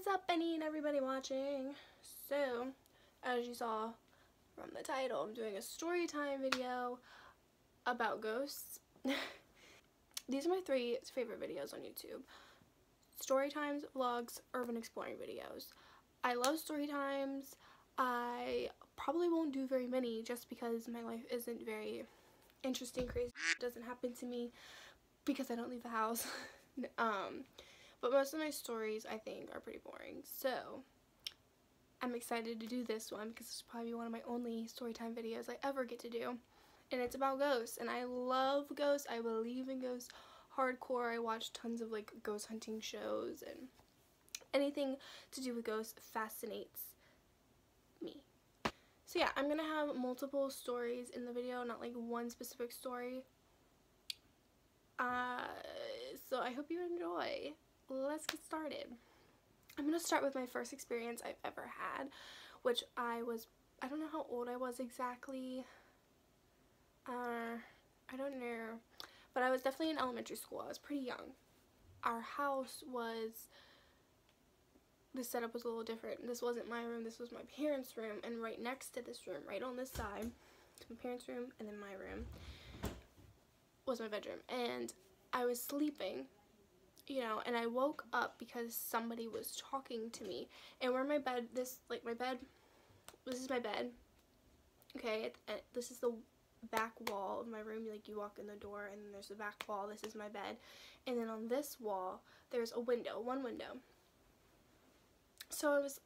What's up, Benny and everybody watching? So, as you saw from the title, I'm doing a story time video about ghosts. These are my 3 favorite videos on YouTube. Story times, vlogs, urban exploring videos. I love story times. I probably won't do very many just because my life isn't very interesting, crazy. It doesn't happen to me because I don't leave the house. But most of my stories, I think, are pretty boring. So, I'm excited to do this one because it's probably one of my only storytime videos I ever get to do. And it's about ghosts. And I love ghosts. I believe in ghosts hardcore. I watch tons of, like, ghost hunting shows. And anything to do with ghosts fascinates me. So, yeah, I'm going to have multiple stories in the video, not, like, one specific story. So I hope you enjoy. Let's get started. I'm going to start with my first experience I've ever had, which I don't know how old I was exactly. I don't know, but I was definitely in elementary school. I was pretty young. Our house the setup was a little different. This wasn't my room, this was my parents' room, and right next to this room, right on this side, to my parents' room, and then my room, was my bedroom. And I was sleeping, you know, and I woke up because somebody was talking to me. And where my bed, this is my bed, okay, this is the back wall of my room. Like, you walk in the door and then there's the back wall. This is my bed. And then on this wall, there's a window, one window. So I was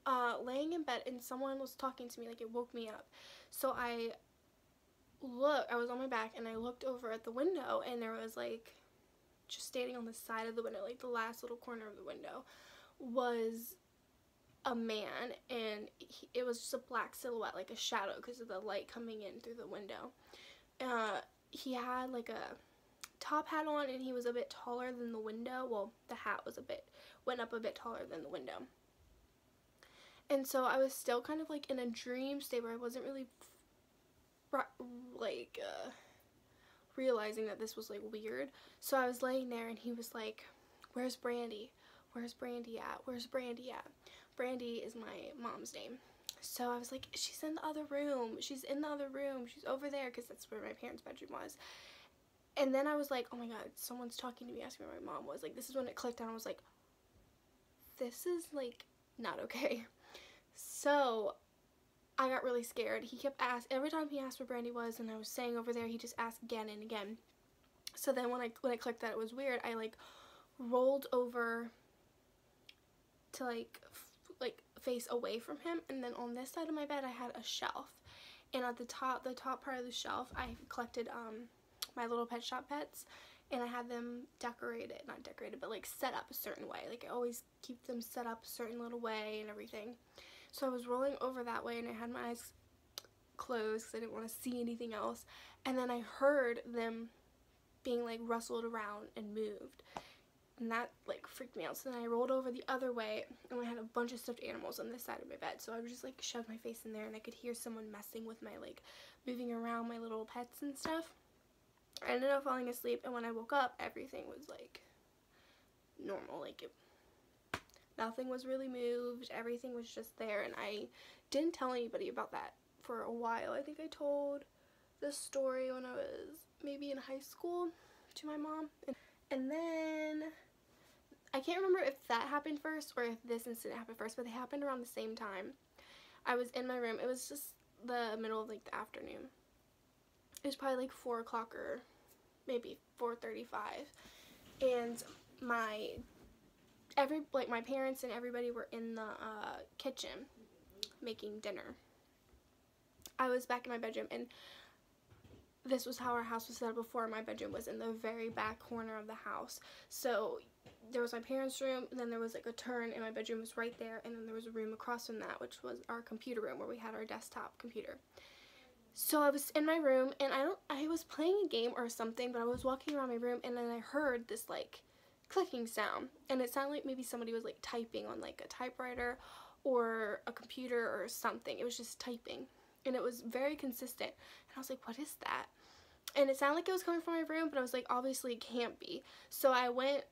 laying in bed and someone was talking to me, like, it woke me up. So I was on my back and I looked over at the window and there was, like, just standing on the side of the window, like the last little corner of the window, was a man, and it was just a black silhouette, like a shadow because of the light coming in through the window. He had like a top hat on and he was a bit taller than the window. Well, the hat went up a bit taller than the window. And so I was still kind of like in a dream state where I wasn't really realizing that this was like weird. So I was laying there and he was like, "Where's Brandy? Where's Brandy at? Where's Brandy at?" Brandy is my mom's name. So I was like, "She's in the other room. She's in the other room. She's over there," because that's where my parents' bedroom was. And then I was like, "Oh my god, someone's talking to me, asking where my mom was." Like, this is when it clicked and I was like, this is like not okay. So I got really scared. He kept every time he asked where Brandy was and I was saying over there, he just asked again and again. So then when I clicked that it was weird, I like rolled over to like face away from him, and then on this side of my bed I had a shelf, and at the top part of the shelf I collected my little pet shop pets, and I had them not decorated, but like set up a certain way. Like, I always keep them set up a certain little way and everything. So I was rolling over that way and I had my eyes closed because I didn't want to see anything else. And then I heard them being like rustled around and moved. And that like freaked me out. So then I rolled over the other way and I had a bunch of stuffed animals on this side of my bed. So I would just like shove my face in there and I could hear someone messing with my, like, moving around my little pets and stuff. I ended up falling asleep, and when I woke up everything was like normal. Like, nothing was really moved, everything was just there, and I didn't tell anybody about that for a while. I think I told this story when I was maybe in high school to my mom. And then I can't remember if that happened first or if this incident happened first, but they happened around the same time. I was in my room. It was just the middle of like the afternoon. It was probably like 4 o'clock or maybe 4:35, and my parents and everybody were in the kitchen making dinner. I was back in my bedroom, and this was how our house was set up before. My bedroom was in the very back corner of the house. So there was my parents' room, and then there was like a turn, and my bedroom was right there, and then there was a room across from that, which was our computer room where we had our desktop computer. So I was in my room, and I was playing a game or something, but I was walking around my room, and then I heard this like clicking sound, and it sounded like maybe somebody was like typing on like a typewriter or a computer or something. It was just typing, and it was very consistent, and I was like, what is that? And it sounded like it was coming from my room, but I was like, obviously it can't be. So I went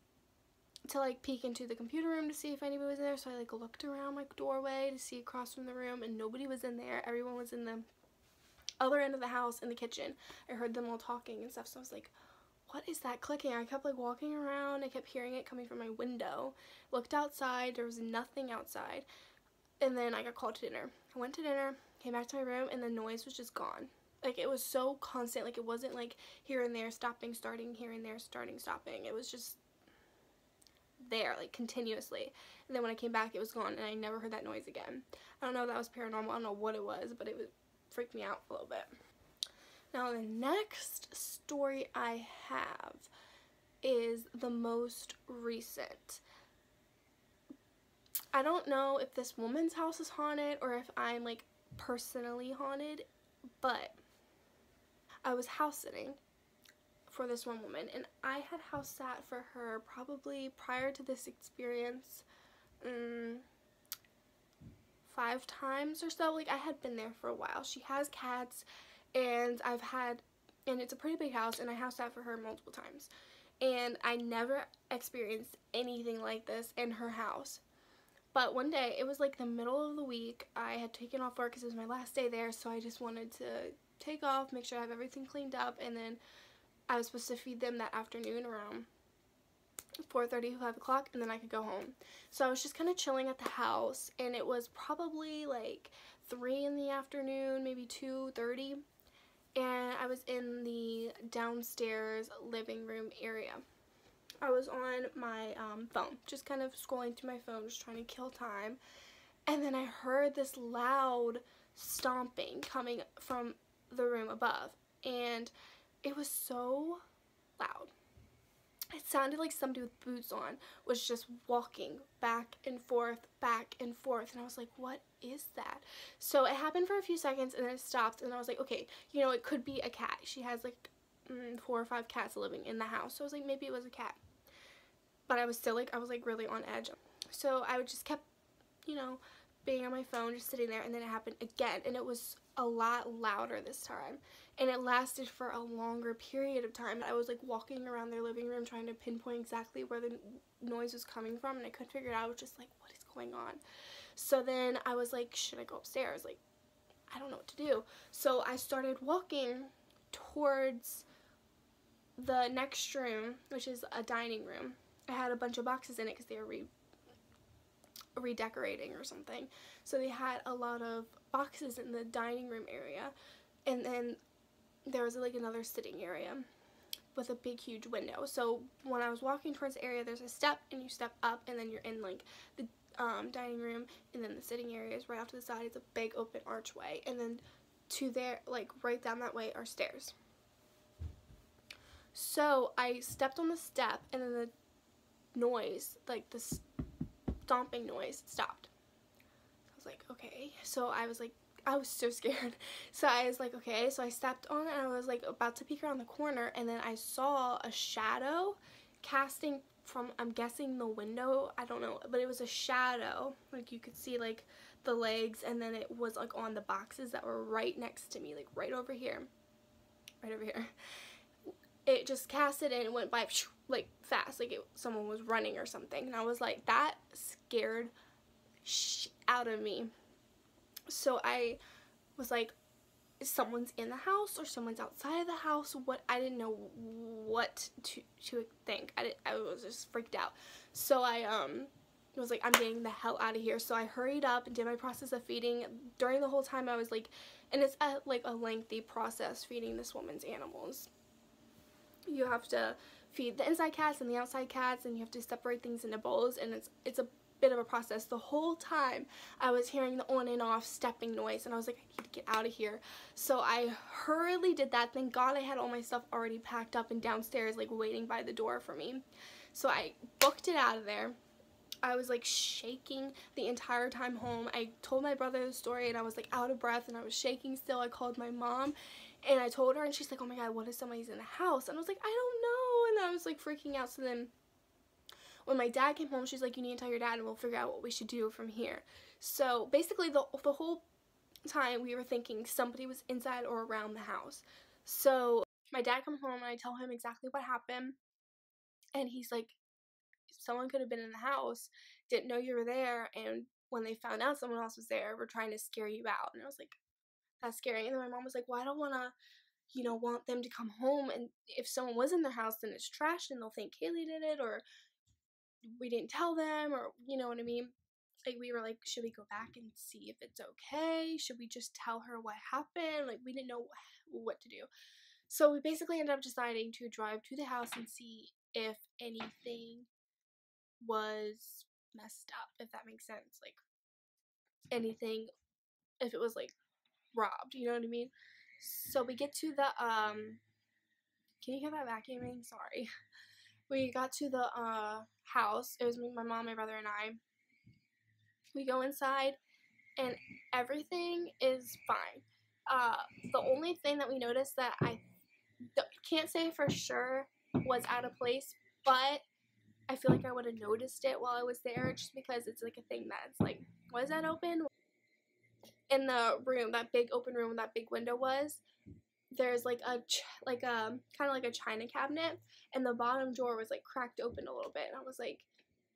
to like peek into the computer room to see if anybody was in there. So I like looked around my doorway to see across from the room, and nobody was in there. Everyone was in the other end of the house in the kitchen. I heard them all talking and stuff. So I was like, what is that clicking? I kept like walking around. I kept hearing it coming from my window. Looked outside. There was nothing outside. And then I got called to dinner. I went to dinner, came back to my room, and the noise was just gone. Like, it was so constant. Like, it wasn't like here and there stopping, starting, here and there starting, stopping. It was just there, like, continuously. And then when I came back, it was gone, and I never heard that noise again. I don't know if that was paranormal. I don't know what it was, but it freaked me out a little bit. Now, the next story I have is the most recent. I don't know if this woman's house is haunted or if I'm like personally haunted, but I was house sitting for this one woman, and I had house sat for her probably prior to this experience 5 times or so. Like, I had been there for a while. She has cats, and and it's a pretty big house, and I house sat for her multiple times, and I never experienced anything like this in her house. But one day, it was like the middle of the week, I had taken off work because it was my last day there, so I just wanted to take off, make sure I have everything cleaned up, and then I was supposed to feed them that afternoon around 4:30, 5 o'clock, and then I could go home. So I was just kind of chilling at the house, and it was probably like 3 in the afternoon, maybe 2:30, and I was in the downstairs living room area. I was on my phone, just kind of scrolling through my phone, just trying to kill time. And then I heard this loud stomping coming from the room above. And it was so loud. It sounded like somebody with boots on was just walking back and forth, back and forth. And I was like, what is that? So it happened for a few seconds, and then it stopped. And I was like, okay, you know, it could be a cat. She has like 4 or 5 cats living in the house. So I was like, maybe it was a cat. But I was still like, I was like really on edge. So I would just kept, you know, being on my phone, just sitting there, and then it happened again, and it was a lot louder this time, and it lasted for a longer period of time. I was like walking around their living room trying to pinpoint exactly where the noise was coming from, and I couldn't figure it out. I was just like, what is going on? So then I was like, should I go upstairs? Like, I don't know what to do. So I started walking towards the next room, which is a dining room. I had a bunch of boxes in it because they were redecorating or something. So they had a lot of boxes in the dining room area, and then there was like another sitting area with a big huge window. So when I was walking towards the area, there's a step, and you step up, and then you're in like the dining room, and then the sitting area is right off to the side. It's a big open archway, and then to there, like right down that way, are stairs. So I stepped on the step, and then the noise, like the stomping noise, stopped. I was like, okay. So I was like, I was so scared. So I was like, okay. So I stepped on it, and I was like about to peek around the corner, and then I saw a shadow casting from, I'm guessing, the window. I don't know, but it was a shadow. Like, you could see like the legs, and then it was like on the boxes that were right next to me, like right over here. Right over here. It just casted, and it went by like fast, like someone was running or something. And I was like, that scared out of me. So I was like, someone's in the house or someone's outside of the house. What? I didn't know what to think. I was just freaked out. So I was like, I'm getting the hell out of here. So I hurried up and did my process of feeding. During the whole time I was like, and it's like a lengthy process feeding this woman's animals. You have to feed the inside cats and the outside cats, and you have to separate things into bowls, and it's a bit of a process. The whole time I was hearing the on and off stepping noise, and I was like, I need to get out of here. So I hurriedly did that. Thank God I had all my stuff already packed up and downstairs, like waiting by the door for me. So I booked it out of there. I was like shaking the entire time home. I told my brother the story, and I was like out of breath, and I was shaking still. I called my mom, and I told her, and she's like, oh my God, what if somebody's in the house? And I was like, I don't know. And I was like freaking out. So then when my dad came home, she's like, you need to tell your dad, and we'll figure out what we should do from here. So basically the whole time we were thinking somebody was inside or around the house. So my dad comes home, and I tell him exactly what happened, and he's like, someone could have been in the house, didn't know you were there, and when they found out someone else was there, were trying to scare you out. And I was like, that's scary. And then my mom was like, well, I don't want to, want them to come home, and if someone was in their house, then it's trashed, and they'll think Kaylee did it, or we didn't tell them, or you know what I mean? Like, we were like, should we go back and see if it's okay? Should we just tell her what happened? Like, we didn't know what to do. So we basically ended up deciding to drive to the house and see if anything was messed up, if that makes sense. Like, anything, if it was like robbed, you know what I mean? So we get to the can you hear that vacuuming? Sorry. We got to the house. It was me, my mom, my brother, and I. We go inside, and everything is fine. The only thing that we noticed that I can't say for sure was out of place, but I feel like I would have noticed it while I was there, just because it's like a thing that's like, was that open? In the room, that big open room, that big window was, there's like a kind of like a china cabinet, and the bottom drawer was like cracked open a little bit, and I was like,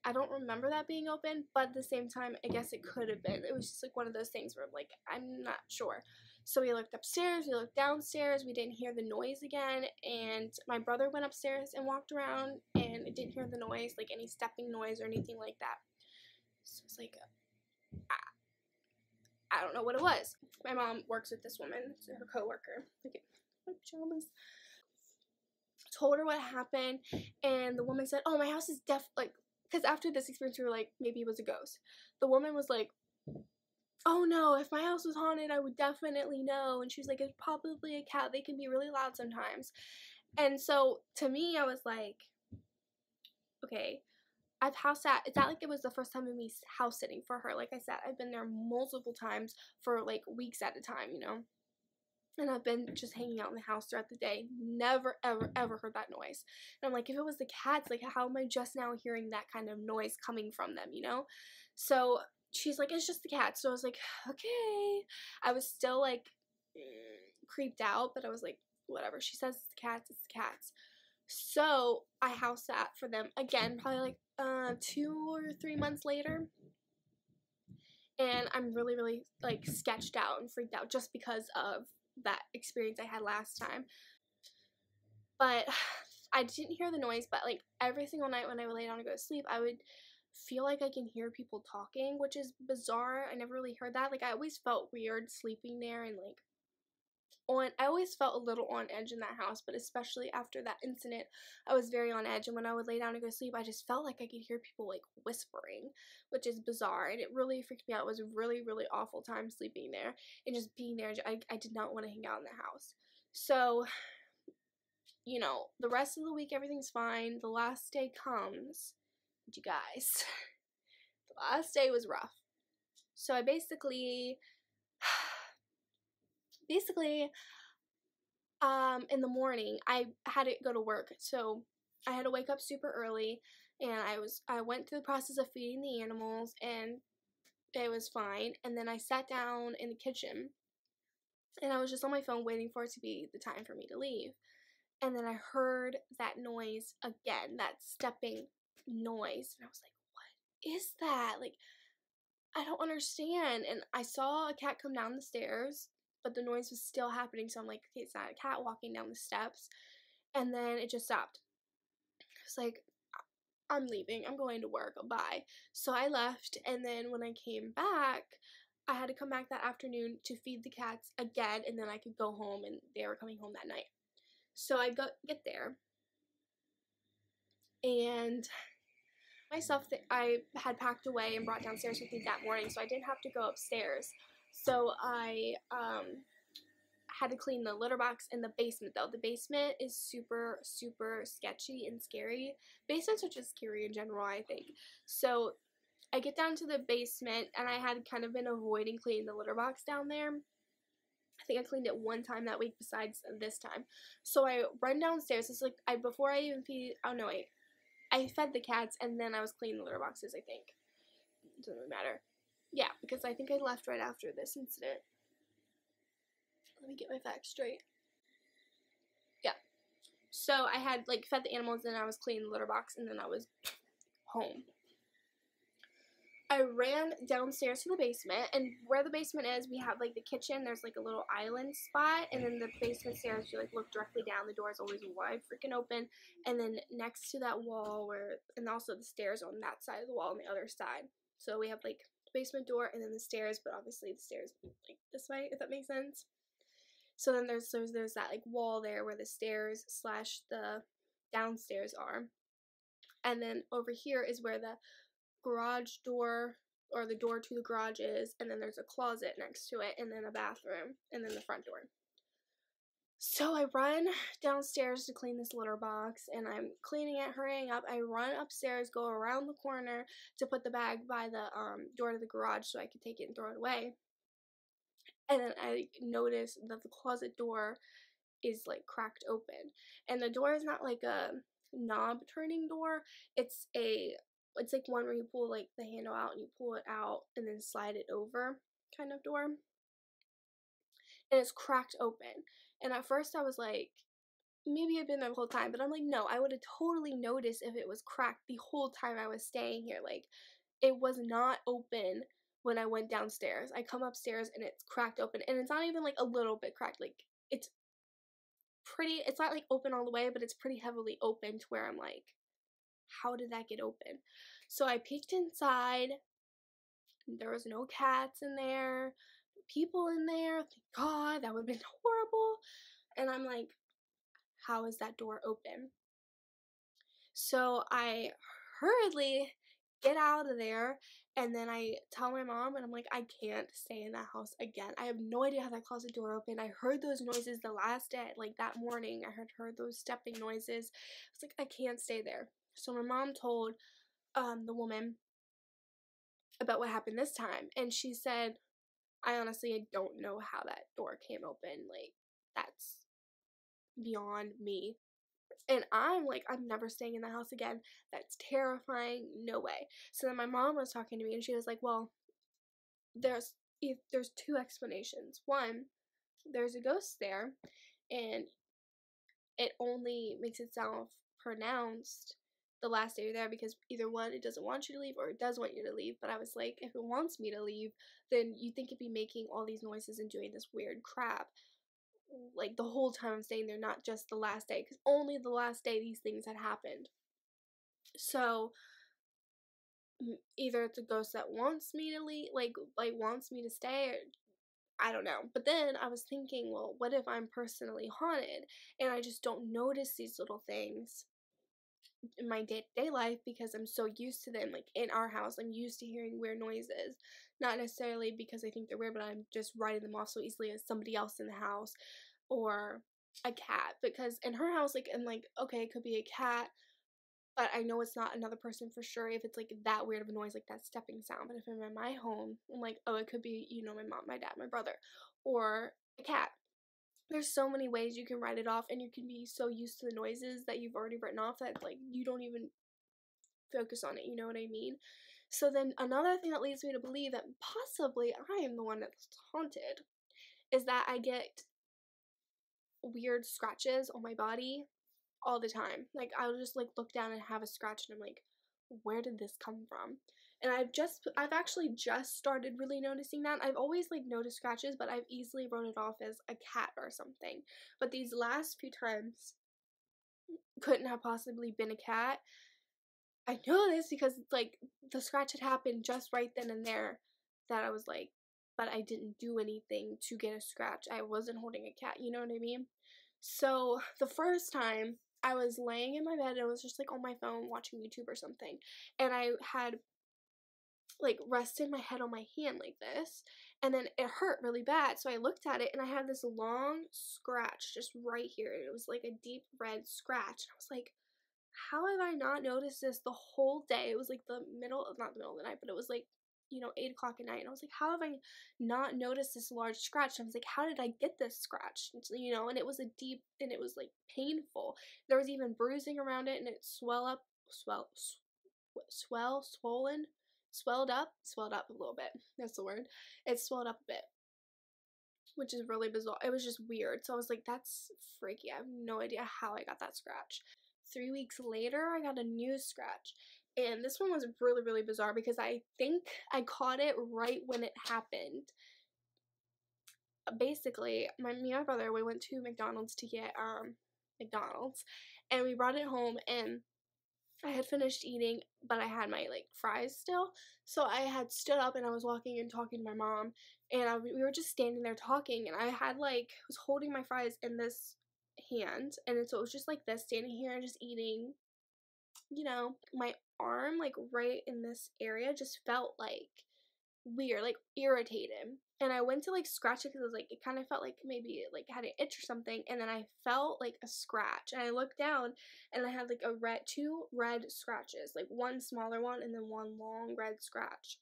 I don't remember that being open, but at the same time, I guess it could have been. It was just like one of those things where I'm like, I'm not sure. So we looked upstairs, we looked downstairs, we didn't hear the noise again, and my brother went upstairs and walked around, and I didn't hear the noise, like any stepping noise or anything like that. So it's like, I don't know what it was. My mom works with this woman, so her coworker. Look at my pajamas. Told her what happened, and the woman said, "Oh, my house is like." Because after this experience, we were like, maybe it was a ghost. The woman was like, oh no, if my house was haunted, I would definitely know. And she was like, it's probably a cat. They can be really loud sometimes. And so to me, I was like, okay, I've house sat. It's not like it was the first time of me house sitting for her. Like I said, I've been there multiple times for like weeks at a time, And I've been just hanging out in the house throughout the day. Never, ever, ever heard that noise. And I'm like, if it was the cats, like, how am I just now hearing that kind of noise coming from them, So she's like, it's just the cats. So I was like, okay. I was still, like, creeped out, but I was like, whatever. She says it's the cats, it's the cats. So I house sat for them again, probably, like, 2 or 3 months later. And I'm really, really, like, sketched out and freaked out just because of that experience I had last time. But I didn't hear the noise, but like every single night when I would lay down to go to sleep, I would feel like I can hear people talking, which is bizarre. I never really heard that. Like, I always felt weird sleeping there, and like I always felt a little on edge in that house, but especially after that incident, I was very on edge. And when I would lay down to go to sleep, I just felt like I could hear people like whispering, which is bizarre, and it really freaked me out. It was a really, really awful time sleeping there and just being there. I did not want to hang out in the house. So, the rest of the week, everything's fine. The last day comes, and you guys, the last day was rough. So I basically, in the morning, I had to go to work, so I had to wake up super early, and I went through the process of feeding the animals, and it was fine, and then I sat down in the kitchen, and I was just on my phone waiting for it to be the time for me to leave, and then I heard that noise again, that stepping noise, and I was like, what is that? Like, I don't understand. And I saw a cat come down the stairs, but the noise was still happening, so I'm like, okay, it's not a cat walking down the steps. And then it just stopped. I was like, I'm leaving. I'm going to work. Bye. So I left, and then when I came back, I had to come back that afternoon to feed the cats again, and then I could go home, and they were coming home that night. So I get there, and my stuff that I had packed away and brought downstairs with me that morning, so I didn't have to go upstairs. So I had to clean the litter box in the basement, though. The basement is super, super sketchy and scary. Basements are just scary in general, I think. So I get down to the basement, and I had kind of been avoiding cleaning the litter box down there. I think I cleaned it one time that week besides this time. So I run downstairs. It's like, before I even feed, oh no, wait. I fed the cats, and then I was cleaning the litter boxes, I think. It doesn't really matter. Yeah, because I think I left right after this incident. Let me get my facts straight. Yeah. So I had, like, fed the animals, and I was cleaning the litter box, and then I was home. I ran downstairs to the basement, and where the basement is, we have like the kitchen. There's like a little island spot, and then the basement stairs, you like look directly down. The door is always wide freaking open, and then next to that wall, and also the stairs on that side of the wall on the other side. So we have like the basement door and then the stairs, but obviously the stairs like this way, if that makes sense. So then there's that like wall there where the stairs slash the downstairs are, and then over here is where the garage door or the door to the garage is, and then there's a closet next to it, and then a bathroom, and then the front door. So I run downstairs to clean this litter box, and I'm cleaning it, hurrying up. I run upstairs, go around the corner to put the bag by the door to the garage so I could take it and throw it away. And then I notice that the closet door is like cracked open, and the door is not like a knob turning door. It's like one where you pull like the handle out and you pull it out and then slide it over kind of door, and it's cracked open. And at first I was like, maybe I've been there the whole time, but I'm like, no, I would have totally noticed if it was cracked the whole time I was staying here. Like, it was not open when I went downstairs. I come upstairs and it's cracked open, and it's not even like a little bit cracked. Like, it's not like open all the way, but it's pretty heavily open to where I'm like, how did that get open? So I peeked inside. There was no cats in there, people in there. Thank God, that would have been horrible. And I'm like, how is that door open? So I hurriedly get out of there, and then I tell my mom, and I'm like, I can't stay in that house again. I have no idea how that closet door opened. I heard those noises the last day, like that morning. I heard those stepping noises. I was like, I can't stay there. So my mom told the woman about what happened this time, and she said, I honestly don't know how that door came open. Like, that's beyond me. And I'm like, I'm never staying in the house again. That's terrifying. No way. So then my mom was talking to me, and she was like, well, there's two explanations. One, there's a ghost there, and it only makes itself pronounced the last day you're there, because either one, it doesn't want you to leave, or it does want you to leave. But I was like, if it wants me to leave, then you think it'd be making all these noises and doing this weird crap like the whole time I'm staying there, not just the last day, because only the last day these things had happened. So either it's a ghost that wants me to leave, like wants me to stay, or I don't know. But then I was thinking, well, what if I'm personally haunted and I just don't notice these little things in my day-to-day life because I'm so used to them. Like in our house, I'm used to hearing weird noises, not necessarily because I think they're weird, but I'm just writing them off so easily as somebody else in the house or a cat. Because in her house, like, I'm like, okay, it could be a cat, but I know it's not another person for sure if it's like that weird of a noise, like that stepping sound. But if I'm in my home, I'm like, oh, it could be, my mom, my dad, my brother, or a cat. There's so many ways you can write it off, and you can be so used to the noises that you've already written off that like you don't even focus on it, you know what I mean? So then another thing that leads me to believe that possibly I am the one that's haunted is that I get weird scratches on my body all the time. Like I'll just like look down and have a scratch, and I'm like, where did this come from? And I've actually just started really noticing that. I've always like noticed scratches, but I've easily wrote it off as a cat or something. But these last few times couldn't have possibly been a cat. I know this because like the scratch had happened just right then and there, that I was like, but I didn't do anything to get a scratch. I wasn't holding a cat, you know what I mean? So the first time I was laying in my bed and I was just like on my phone watching YouTube or something, and I had like rested my head on my hand like this, and then it hurt really bad. So I looked at it and I had this long scratch just right here. It was like a deep red scratch. And I was like, how have I not noticed this the whole day? It was like not the middle of the night, but it was like, 8 o'clock at night. And I was like, how have I not noticed this large scratch? And I was like, how did I get this scratch? And, and it was and it was like painful. There was even bruising around it, and it swelled up a little bit. That's the word. It swelled up a bit, which is really bizarre. It was just weird. So I was like, that's freaky. I have no idea how I got that scratch. 3 weeks later, I got a new scratch, And this one was really, really bizarre because I think I caught it right when it happened. Basically, me and my brother, we went to McDonald's to get McDonald's, and we brought it home, and I had finished eating, but I had my like fries still. So I had stood up and I was walking and talking to my mom, and we were just standing there talking, and I had like was holding my fries in this hand, and so it was just like this, standing here and just eating. You know, my arm like right in this area just felt like weird, like irritated. And I went to like scratch it because it was like it kind of felt like maybe it like had an itch or something. And then I felt like a scratch, and I looked down, and I had like two red scratches, like one smaller one and then one long red scratch.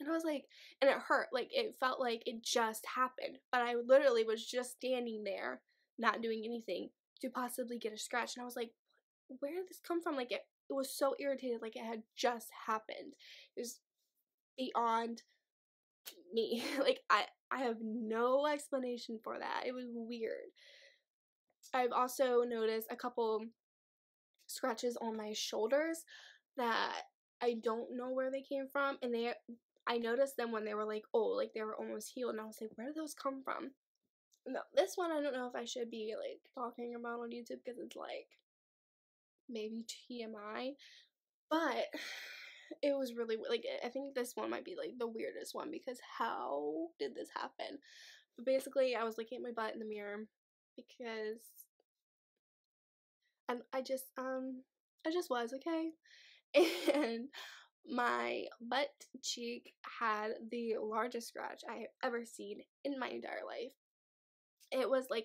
And I was like, and it hurt, like it felt like it just happened, but I literally was just standing there, not doing anything to possibly get a scratch. And I was like, where did this come from? Like it was so irritated, like it had just happened. It was beyond me. Like I have no explanation for that. It was weird. I've also noticed a couple scratches on my shoulders that I don't know where they came from, and I noticed them when they were like old, like they were almost healed, and I was like, where did those come from? No, this one I don't know if I should be like talking about on YouTube because it's like maybe TMI, but it was really like I think this one might be like the weirdest one because how did this happen? But basically, I was looking at my butt in the mirror because I just was okay, and my butt cheek had the largest scratch I have ever seen in my entire life. It was like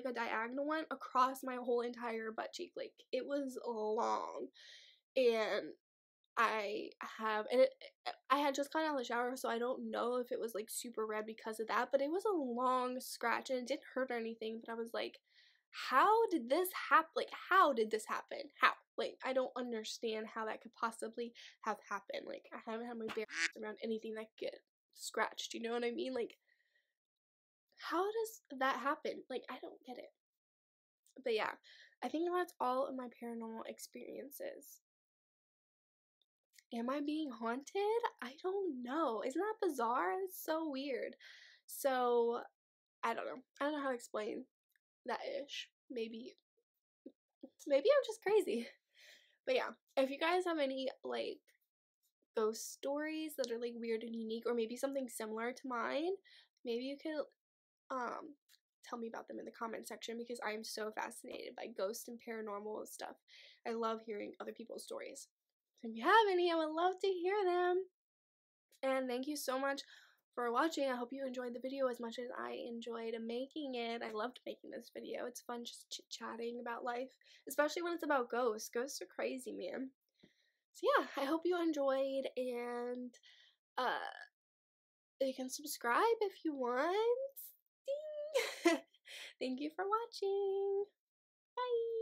a diagonal one across my whole entire butt cheek. Like it was long, and I had just gotten out of the shower, so I don't know if it was like super red because of that, but it was a long scratch and it didn't hurt or anything. But I was like, how did this happen? Like, how did this happen? How? Like, I don't understand how that could possibly have happened. Like, I haven't had my bare around anything that could get scratched. You know what I mean? Like, how does that happen? Like, I don't get it. But yeah, I think that's all of my paranormal experiences. Am I being haunted? I don't know. Isn't that bizarre? It's so weird. So, I don't know. I don't know how to explain that ish. Maybe I'm just crazy. But yeah, if you guys have any like ghost stories that are like weird and unique, or maybe something similar to mine, maybe you could tell me about them in the comment section because I'm so fascinated by ghosts and paranormal stuff. I love hearing other people's stories. So if you have any, I would love to hear them. And thank you so much for watching. I hope you enjoyed the video as much as I enjoyed making it. I loved making this video. It's fun just chit-chatting about life, especially when it's about ghosts. Ghosts are crazy, man. So yeah, I hope you enjoyed, and you can subscribe if you want. Ding! Thank you for watching. Bye!